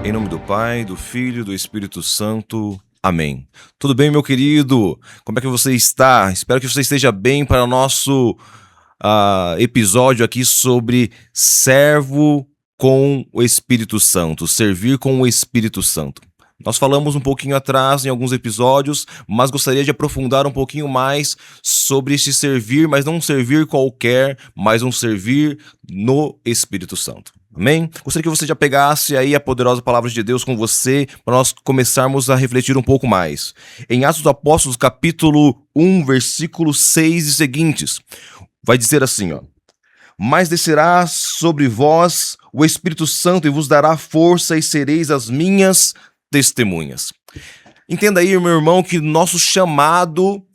Em nome do Pai, do Filho e do Espírito Santo. Amém. Tudo bem, meu querido? Como é que você está? Espero que você esteja bem para o nosso episódio aqui sobre servo com o Espírito Santo, servir com o Espírito Santo. Nós falamos um pouquinho atrás em alguns episódios, mas gostaria de aprofundar um pouquinho mais sobre este servir, mas não um servir qualquer, mas um servir no Espírito Santo. Amém? Gostaria que você já pegasse aí a poderosa palavra de Deus com você, para nós começarmos a refletir um pouco mais. Em Atos dos Apóstolos, capítulo 1, versículos 6 e seguintes, vai dizer assim, ó: Mas descerá sobre vós o Espírito Santo e vos dará força e sereis as minhas testemunhas. Entenda aí, meu irmão, que nosso chamado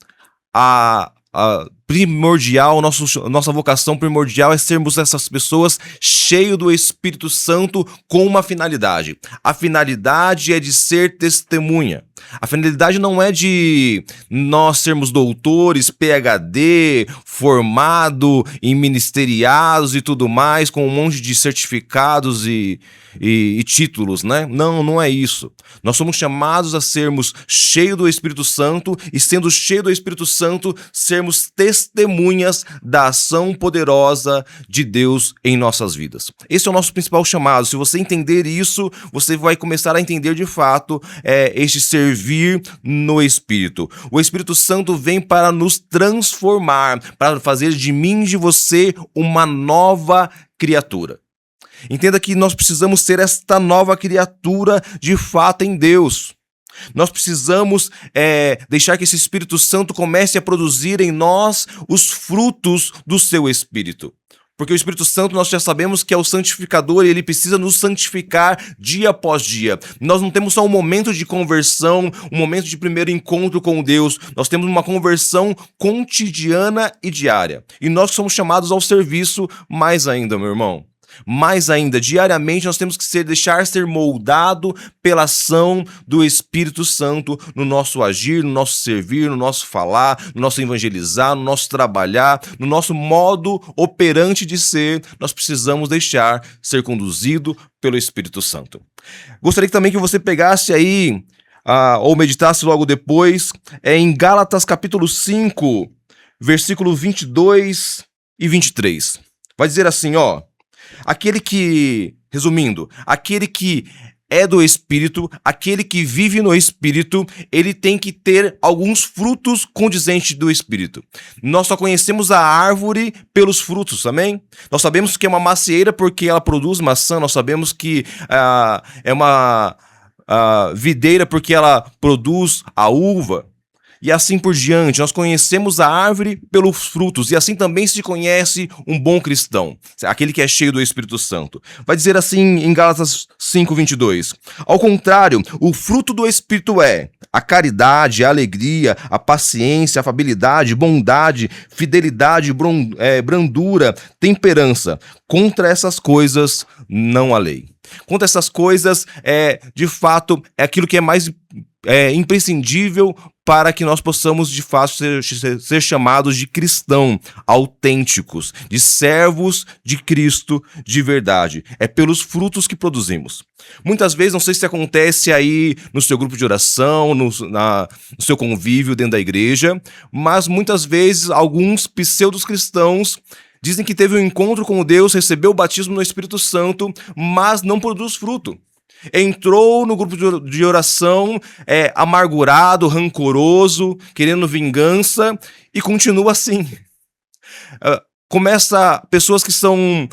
primordial, nossa vocação primordial é sermos essas pessoas cheias do Espírito Santo com uma finalidade. A finalidade é de ser testemunha. A finalidade não é de nós sermos doutores, PhD, formado em ministeriados e tudo mais, com um monte de certificados e títulos, né? Não é isso. Nós somos chamados a sermos cheios do Espírito Santo e, sendo cheios do Espírito Santo, sermos testemunhas da ação poderosa de Deus em nossas vidas. Esse é o nosso principal chamado. Se você entender isso, você vai começar a entender de fato este servir no Espírito. O Espírito Santo vem para nos transformar, para fazer de mim e de você uma nova criatura. Entenda que nós precisamos ser esta nova criatura de fato em Deus. Nós precisamos deixar que esse Espírito Santo comece a produzir em nós os frutos do seu Espírito. Porque o Espírito Santo, nós já sabemos que é o santificador e ele precisa nos santificar dia após dia. Nós não temos só um momento de conversão, um momento de primeiro encontro com Deus. Nós temos uma conversão cotidiana e diária. E nós somos chamados ao serviço mais ainda, meu irmão. Mais ainda, diariamente nós temos que deixar ser moldado pela ação do Espírito Santo no nosso agir, no nosso servir, no nosso falar, no nosso evangelizar, no nosso trabalhar, no nosso modo operante de ser. Nós precisamos deixar ser conduzido pelo Espírito Santo. Gostaria também que você pegasse aí, ou meditasse logo depois, em Gálatas capítulo 5, versículo 22 e 23. Vai dizer assim, ó: resumindo, aquele que é do Espírito, aquele que vive no Espírito, ele tem que ter alguns frutos condizentes do Espírito. Nós só conhecemos a árvore pelos frutos, amém? Nós sabemos que é uma macieira porque ela produz maçã, nós sabemos que é uma videira porque ela produz a uva. E assim por diante, nós conhecemos a árvore pelos frutos, e assim também se conhece um bom cristão, aquele que é cheio do Espírito Santo. Vai dizer assim em Gálatas 5:22. Ao contrário, o fruto do Espírito é a caridade, a alegria, a paciência, a afabilidade, bondade, fidelidade, brandura, temperança. Contra essas coisas não há lei. Contra essas coisas, de fato, é aquilo que é mais imprescindível para que nós possamos, de fato, ser chamados de cristãos autênticos, de servos de Cristo de verdade. É pelos frutos que produzimos. Muitas vezes, não sei se acontece aí no seu grupo de oração, no seu convívio dentro da igreja, mas muitas vezes alguns pseudos cristãos dizem que teve um encontro com Deus, recebeu o batismo no Espírito Santo, mas não produz fruto. Entrou no grupo de oração amargurado, rancoroso, querendo vingança, e continua assim. Começa pessoas que são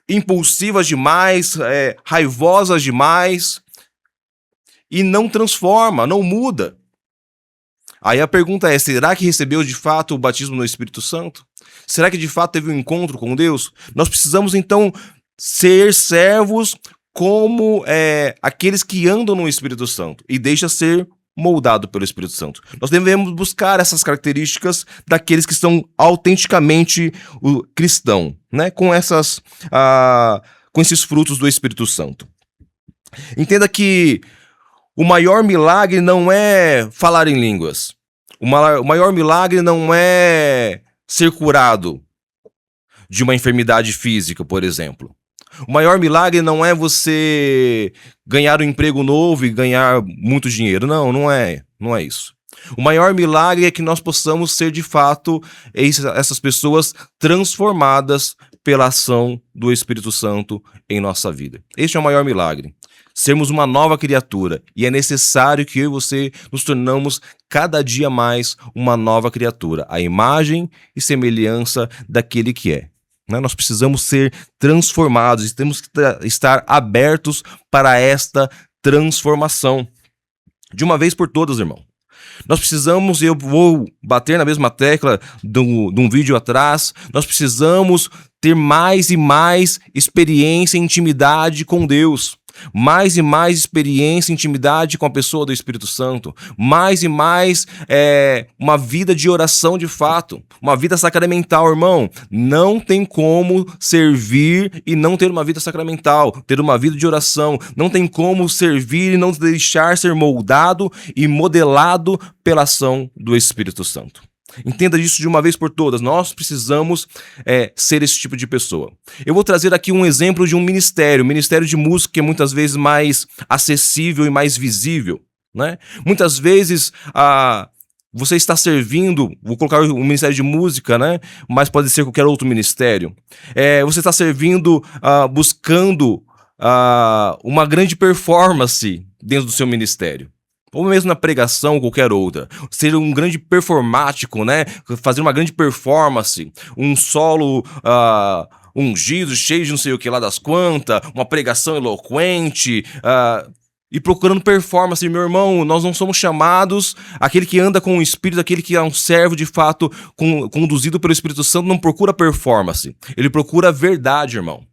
impulsivas demais, raivosas demais, e não transforma, não muda. Aí a pergunta é: será que recebeu de fato o batismo no Espírito Santo? Será que de fato teve um encontro com Deus? Nós precisamos então ser servos como aqueles que andam no Espírito Santo e deixa ser moldado pelo Espírito Santo. Nós devemos buscar essas características daqueles que são autenticamente o cristão, né? Com esses frutos do Espírito Santo. Entenda que o maior milagre não é falar em línguas. O maior milagre não é ser curado de uma enfermidade física, por exemplo. O maior milagre não é você ganhar um emprego novo e ganhar muito dinheiro. Não, não é. Não é isso. O maior milagre é que nós possamos ser, de fato, essas pessoas transformadas pela ação do Espírito Santo em nossa vida. Este é o maior milagre. Sermos uma nova criatura. E é necessário que eu e você nos tornamos cada dia mais uma nova criatura. A imagem e semelhança daquele que é. Nós precisamos ser transformados e temos que estar abertos para esta transformação. De uma vez por todas, irmão. Nós precisamos, eu vou bater na mesma tecla de um vídeo atrás, nós precisamos ter mais e mais experiência e intimidade com Deus. Mais e mais experiência e intimidade com a pessoa do Espírito Santo. Mais e mais uma vida de oração de fato. Uma vida sacramental, irmão. Não tem como servir e não ter uma vida sacramental. Ter uma vida de oração. Não tem como servir e não deixar ser moldado e modelado pela ação do Espírito Santo. Entenda isso de uma vez por todas. Nós precisamos ser esse tipo de pessoa. Eu vou trazer aqui um exemplo de um ministério. O ministério de música, que é muitas vezes mais acessível e mais visível, né? Muitas vezes você está servindo, vou colocar o ministério de música, né? Mas pode ser qualquer outro ministério. Você está servindo, buscando uma grande performance dentro do seu ministério. Ou mesmo na pregação ou qualquer outra. Ser um grande performático, né? Fazer uma grande performance, um solo ungido, cheio de não sei o que lá das quantas, uma pregação eloquente, e procurando performance. Meu irmão, nós não somos chamados, aquele que anda com o Espírito, aquele que é um servo de fato conduzido pelo Espírito Santo, não procura performance, ele procura verdade, irmão.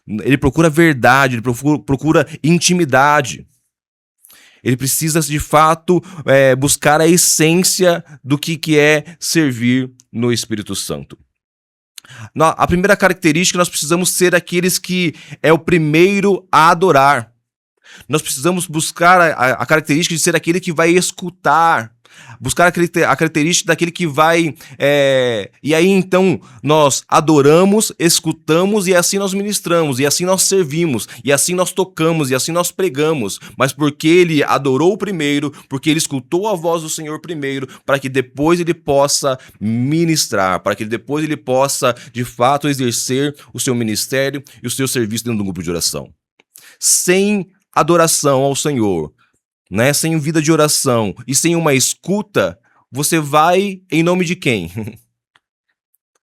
Ele procura verdade, ele procura intimidade. Ele precisa, de fato, buscar a essência do que é servir no Espírito Santo. A primeira característica, nós precisamos ser aqueles que é o primeiro a adorar. Nós precisamos buscar a característica de ser aquele que vai escutar. Buscar a característica daquele que vai... E aí, então, nós adoramos, escutamos e assim nós ministramos, e assim nós servimos, e assim nós tocamos, e assim nós pregamos. Mas porque ele adorou primeiro, porque ele escutou a voz do Senhor primeiro, para que depois ele possa ministrar, para que depois ele possa, de fato, exercer o seu ministério e o seu serviço dentro do grupo de oração. Sem adoração ao Senhor, né? Sem vida de oração e sem uma escuta, você vai em nome de quem?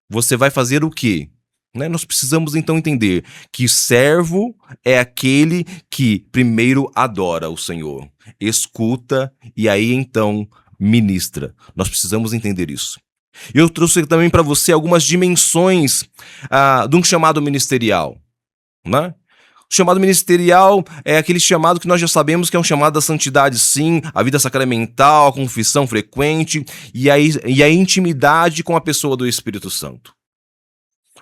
Você vai fazer o quê? Né? Nós precisamos então entender que servo é aquele que primeiro adora o Senhor, escuta e aí então ministra. Nós precisamos entender isso. Eu trouxe também para você algumas dimensões de um chamado ministerial, né? O chamado ministerial é aquele chamado que nós já sabemos que é um chamado da santidade, sim, a vida sacramental, a confissão frequente e a intimidade com a pessoa do Espírito Santo.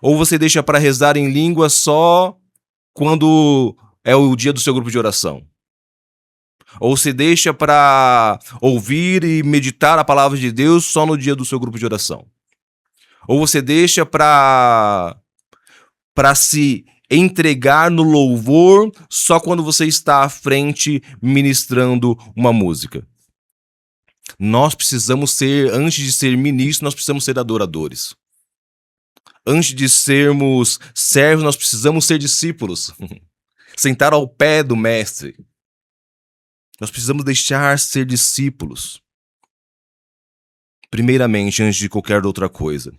Ou você deixa para rezar em língua só quando é o dia do seu grupo de oração. Ou você deixa para ouvir e meditar a palavra de Deus só no dia do seu grupo de oração. Ou você deixa para se entregar no louvor só quando você está à frente ministrando uma música. Nós precisamos ser, antes de ser ministros, nós precisamos ser adoradores. Antes de sermos servos, nós precisamos ser discípulos. Sentar ao pé do mestre. Nós precisamos deixar ser discípulos. Primeiramente, antes de qualquer outra coisa.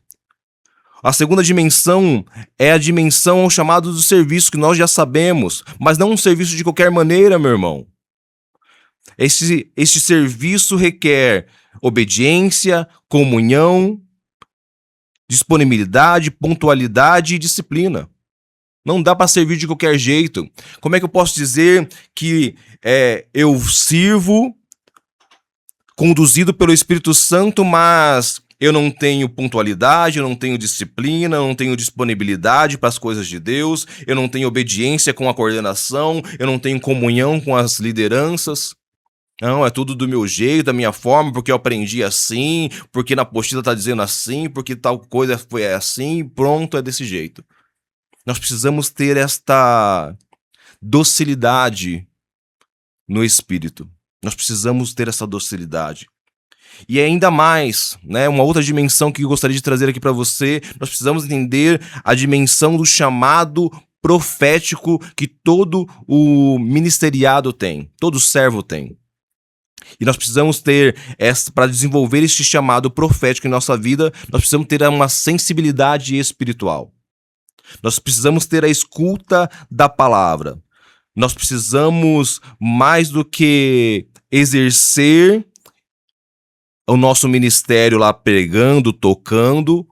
A segunda dimensão é a dimensão ao chamado do serviço, que nós já sabemos, mas não um serviço de qualquer maneira, meu irmão. Este serviço requer obediência, comunhão, disponibilidade, pontualidade e disciplina. Não dá para servir de qualquer jeito. Como é que eu posso dizer que eu sirvo conduzido pelo Espírito Santo, mas eu não tenho pontualidade, eu não tenho disciplina, eu não tenho disponibilidade para as coisas de Deus, eu não tenho obediência com a coordenação, eu não tenho comunhão com as lideranças. Não, é tudo do meu jeito, da minha forma, porque eu aprendi assim, porque na apostila está dizendo assim, porque tal coisa foi assim, pronto, é desse jeito. Nós precisamos ter esta docilidade no espírito. Nós precisamos ter essa docilidade. E ainda mais, né, uma outra dimensão que eu gostaria de trazer aqui para você, nós precisamos entender a dimensão do chamado profético que todo o ministeriado tem, todo servo tem. E nós precisamos ter, para desenvolver este chamado profético em nossa vida, nós precisamos ter uma sensibilidade espiritual. Nós precisamos ter a escuta da palavra. Nós precisamos, mais do que exercer o nosso ministério lá pregando, tocando,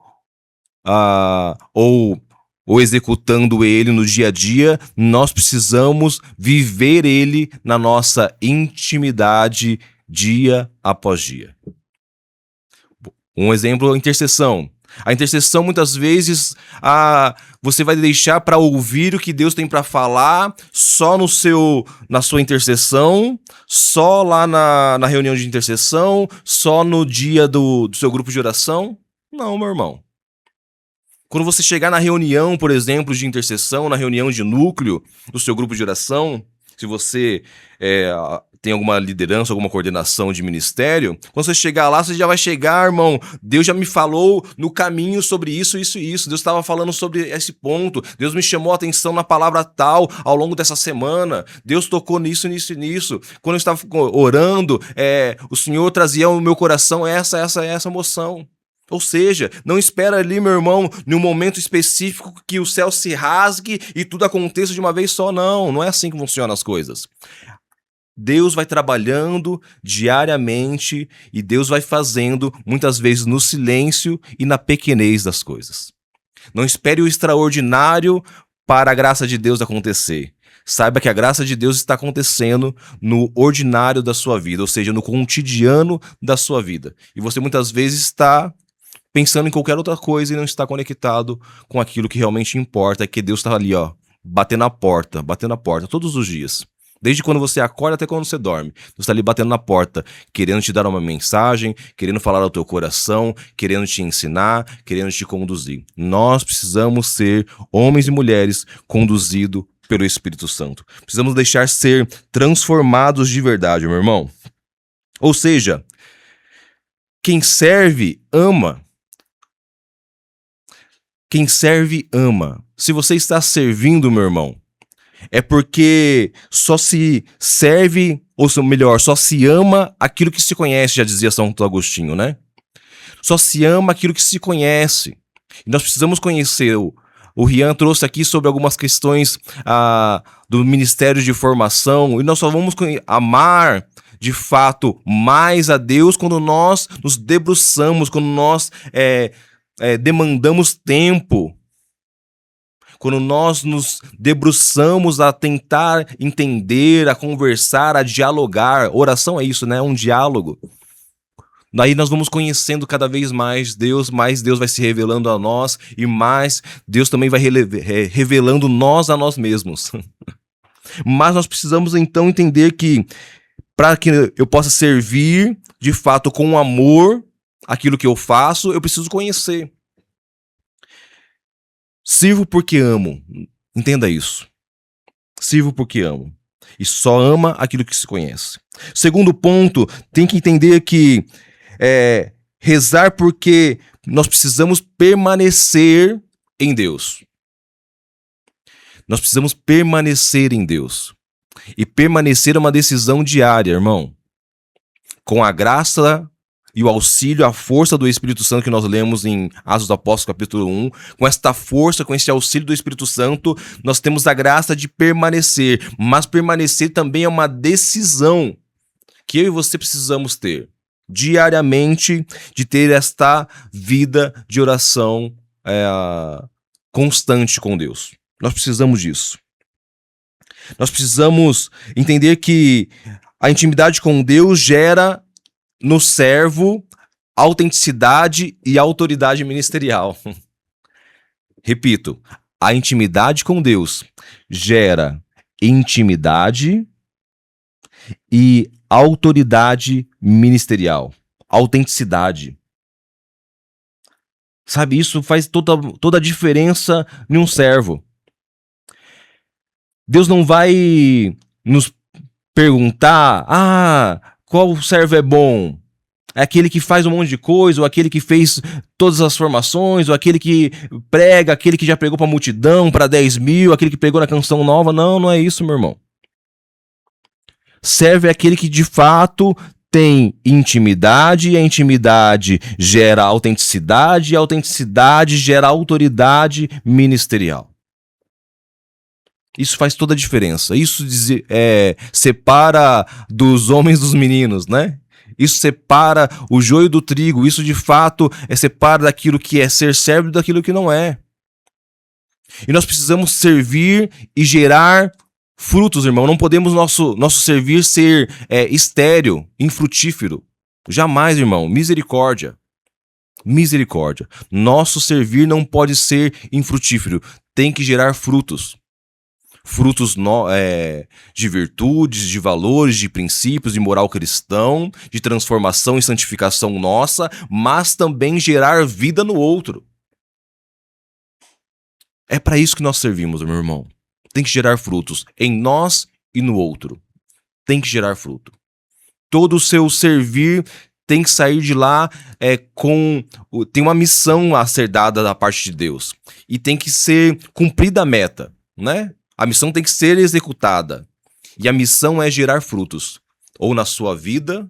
ou executando ele no dia a dia, nós precisamos viver ele na nossa intimidade dia após dia. Um exemplo, a intercessão. A intercessão, muitas vezes, você vai deixar para ouvir o que Deus tem para falar só na sua intercessão, só lá na reunião de intercessão, só no dia do seu grupo de oração? Não, meu irmão. Quando você chegar na reunião, por exemplo, de intercessão, na reunião de núcleo do seu grupo de oração, se você tem alguma liderança, alguma coordenação de ministério, quando você chegar lá, você já vai chegar, irmão, Deus já me falou no caminho sobre isso, isso e isso, Deus estava falando sobre esse ponto, Deus me chamou a atenção na palavra tal ao longo dessa semana, Deus tocou nisso, nisso e nisso, quando eu estava orando, o Senhor trazia ao meu coração essa emoção. Ou seja, não espera ali, meu irmão, num momento específico que o céu se rasgue e tudo aconteça de uma vez só, não. Não é assim que funcionam as coisas. Deus vai trabalhando diariamente e Deus vai fazendo, muitas vezes, no silêncio e na pequenez das coisas. Não espere o extraordinário para a graça de Deus acontecer. Saiba que a graça de Deus está acontecendo no ordinário da sua vida, ou seja, no cotidiano da sua vida. E você muitas vezes está pensando em qualquer outra coisa e não está conectado com aquilo que realmente importa, que Deus está ali, batendo a porta todos os dias. Desde quando você acorda até quando você dorme. Deus está ali batendo na porta, querendo te dar uma mensagem, querendo falar ao teu coração, querendo te ensinar, querendo te conduzir. Nós precisamos ser homens e mulheres conduzidos pelo Espírito Santo. Precisamos deixar ser transformados de verdade, meu irmão. Ou seja, quem serve, ama. Quem serve, ama. Se você está servindo, meu irmão, é porque só se serve, ou melhor, só se ama aquilo que se conhece, já dizia São Agostinho, né? Só se ama aquilo que se conhece. E nós precisamos conhecer. O Rian trouxe aqui sobre algumas questões do Ministério de Formação, e nós só vamos amar, de fato, mais a Deus quando nós nos debruçamos, quando nós demandamos tempo, quando nós nos debruçamos a tentar entender, a conversar, a dialogar. Oração é isso, né? Um diálogo. Daí nós vamos conhecendo cada vez mais Deus vai se revelando a nós e mais Deus também vai revelando nós a nós mesmos. Mas nós precisamos então entender que para que eu possa servir de fato com amor aquilo que eu faço, eu preciso conhecer. Sirvo porque amo. Entenda isso. Sirvo porque amo. E só ama aquilo que se conhece. Segundo ponto, tem que entender que rezar porque nós precisamos permanecer em Deus. Nós precisamos permanecer em Deus. E permanecer é uma decisão diária, irmão. Com a graça e o auxílio, a força do Espírito Santo que nós lemos em Atos dos Apóstolos, capítulo 1, com esta força, com esse auxílio do Espírito Santo, nós temos a graça de permanecer. Mas permanecer também é uma decisão que eu e você precisamos ter diariamente, de ter esta vida de oração constante com Deus. Nós precisamos disso. Nós precisamos entender que a intimidade com Deus gera no servo autenticidade e autoridade ministerial. Repito, a intimidade com Deus gera intimidade e autoridade ministerial. Autenticidade. Sabe, isso faz toda a diferença em um servo. Deus não vai nos perguntar, qual servo é bom? É aquele que faz um monte de coisa, ou aquele que fez todas as formações, ou aquele que prega, aquele que já pregou pra multidão, pra 10 mil, aquele que pregou na canção nova. Não, não é isso, meu irmão. Servo é aquele que de fato tem intimidade, e a intimidade gera autenticidade, e a autenticidade gera autoridade ministerial. Isso faz toda a diferença. Isso separa dos homens dos meninos, né? Isso separa o joio do trigo. Isso, de fato, separa daquilo que é ser servo daquilo que não é. E nós precisamos servir e gerar frutos, irmão. Não podemos nosso servir ser estéril, infrutífero. Jamais, irmão. Misericórdia. Misericórdia. Nosso servir não pode ser infrutífero. Tem que gerar frutos. Frutos de virtudes, de valores, de princípios, de moral cristão, de transformação e santificação nossa, mas também gerar vida no outro. É para isso que nós servimos, meu irmão. Tem que gerar frutos em nós e no outro. Tem que gerar fruto. Todo o seu servir tem que sair de lá tem uma missão a ser dada da parte de Deus. E tem que ser cumprida a meta, né? A missão tem que ser executada. E a missão é gerar frutos. Ou na sua vida,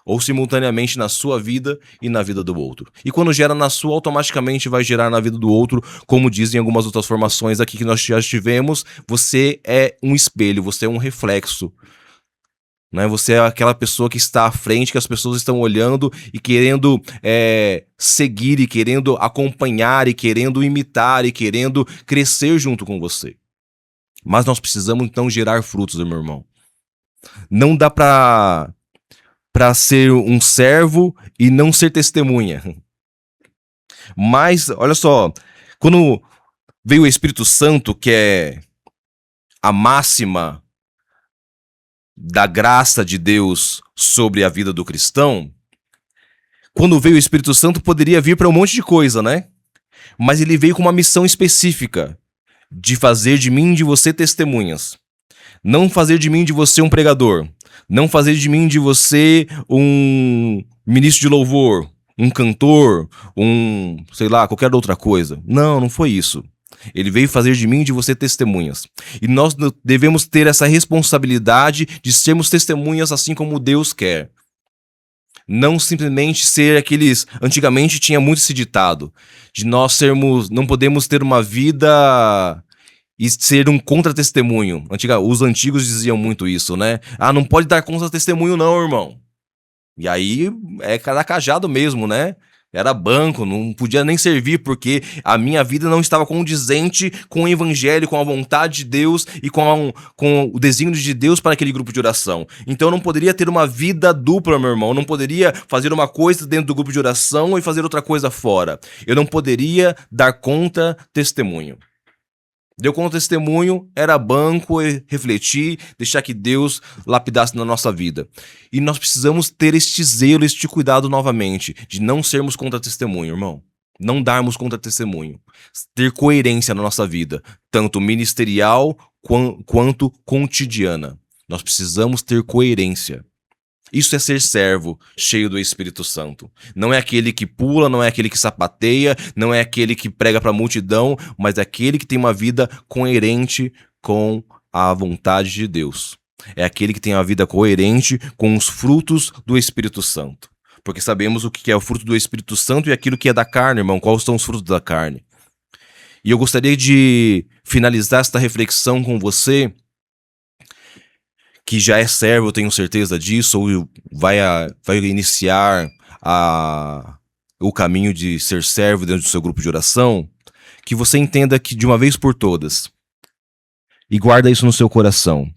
ou simultaneamente na sua vida e na vida do outro. E quando gera na sua, automaticamente vai gerar na vida do outro. Como dizem algumas outras formações aqui que nós já tivemos, você é um espelho, você é um reflexo. Né? Você é aquela pessoa que está à frente, que as pessoas estão olhando e querendo seguir, e querendo acompanhar, e querendo imitar, e querendo crescer junto com você. Mas nós precisamos, então, gerar frutos, meu irmão. Não dá pra ser um servo e não ser testemunha. Mas, olha só, quando veio o Espírito Santo, que é a máxima da graça de Deus sobre a vida do cristão, quando veio o Espírito Santo, poderia vir para um monte de coisa, né? Mas ele veio com uma missão específica, de fazer de mim e de você testemunhas. Não fazer de mim e de você um pregador. Não fazer de mim e de você um ministro de louvor, um cantor, sei lá, qualquer outra coisa. Não, não foi isso. Ele veio fazer de mim e de você testemunhas. E nós devemos ter essa responsabilidade de sermos testemunhas assim como Deus quer. Não simplesmente ser aqueles... Antigamente tinha muito esse ditado, de nós não podemos ter uma vida e ser um contra-testemunho. Os antigos diziam muito isso, né? Não pode dar contra-testemunho não, irmão. E aí é cada cajado mesmo, né? Era banco, não podia nem servir, porque a minha vida não estava condizente com o evangelho, com a vontade de Deus e com o desígnio de Deus para aquele grupo de oração. Então eu não poderia ter uma vida dupla, meu irmão. Eu não poderia fazer uma coisa dentro do grupo de oração e fazer outra coisa fora. Eu não poderia dar conta testemunho. Deu conta testemunho, era banco, refletir, deixar que Deus lapidasse na nossa vida. E nós precisamos ter este zelo, este cuidado novamente, de não sermos contra testemunho, irmão. Não darmos contra testemunho. Ter coerência na nossa vida, tanto ministerial quanto cotidiana. Nós precisamos ter coerência. Isso é ser servo, cheio do Espírito Santo. Não é aquele que pula, não é aquele que sapateia, não é aquele que prega para a multidão, mas é aquele que tem uma vida coerente com a vontade de Deus. É aquele que tem uma vida coerente com os frutos do Espírito Santo. Porque sabemos o que é o fruto do Espírito Santo e aquilo que é da carne, irmão. Quais são os frutos da carne? E eu gostaria de finalizar esta reflexão com você, que já é servo, eu tenho certeza disso, ou vai iniciar o caminho de ser servo dentro do seu grupo de oração, que você entenda que de uma vez por todas, e guarda isso no seu coração.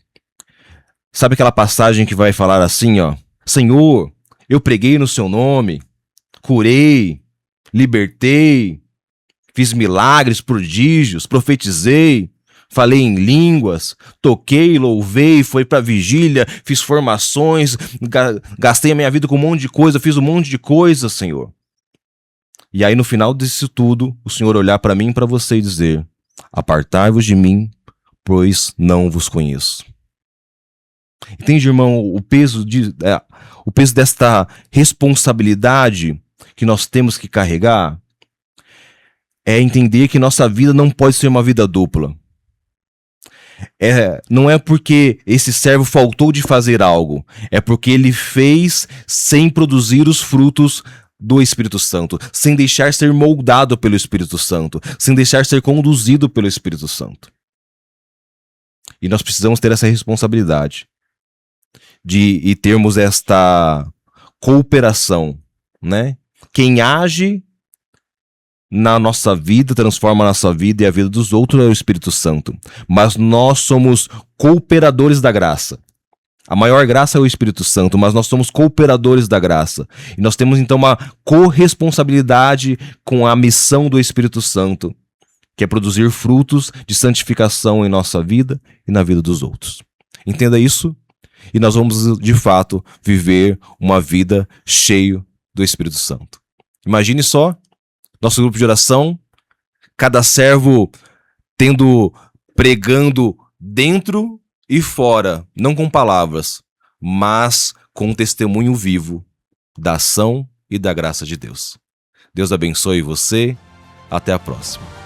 Sabe aquela passagem que vai falar assim, ó: Senhor, eu preguei no seu nome, curei, libertei, fiz milagres, prodígios, profetizei, falei em línguas, toquei, louvei, fui pra vigília, fiz formações, gastei a minha vida com um monte de coisa, fiz um monte de coisa, Senhor. E aí no final disso tudo, o Senhor olhar para mim e para você e dizer: apartai-vos de mim, pois não vos conheço. Entende, irmão, o peso desta responsabilidade que nós temos que carregar? É entender que nossa vida não pode ser uma vida dupla. Não é porque esse servo faltou de fazer algo, é porque ele fez sem produzir os frutos do Espírito Santo, sem deixar ser moldado pelo Espírito Santo, sem deixar ser conduzido pelo Espírito Santo. E nós precisamos ter essa responsabilidade e termos esta cooperação, né? Quem age na nossa vida, transforma a nossa vida e a vida dos outros é o Espírito Santo. Mas nós somos cooperadores da graça. A maior graça é o Espírito Santo, mas nós somos cooperadores da graça. E nós temos então uma corresponsabilidade com a missão do Espírito Santo, que é produzir frutos de santificação em nossa vida e na vida dos outros. Entenda isso e nós vamos, de fato, viver uma vida cheia do Espírito Santo. Imagine só, nosso grupo de oração, cada servo pregando dentro e fora, não com palavras, mas com um testemunho vivo da ação e da graça de Deus. Deus abençoe você. Até a próxima.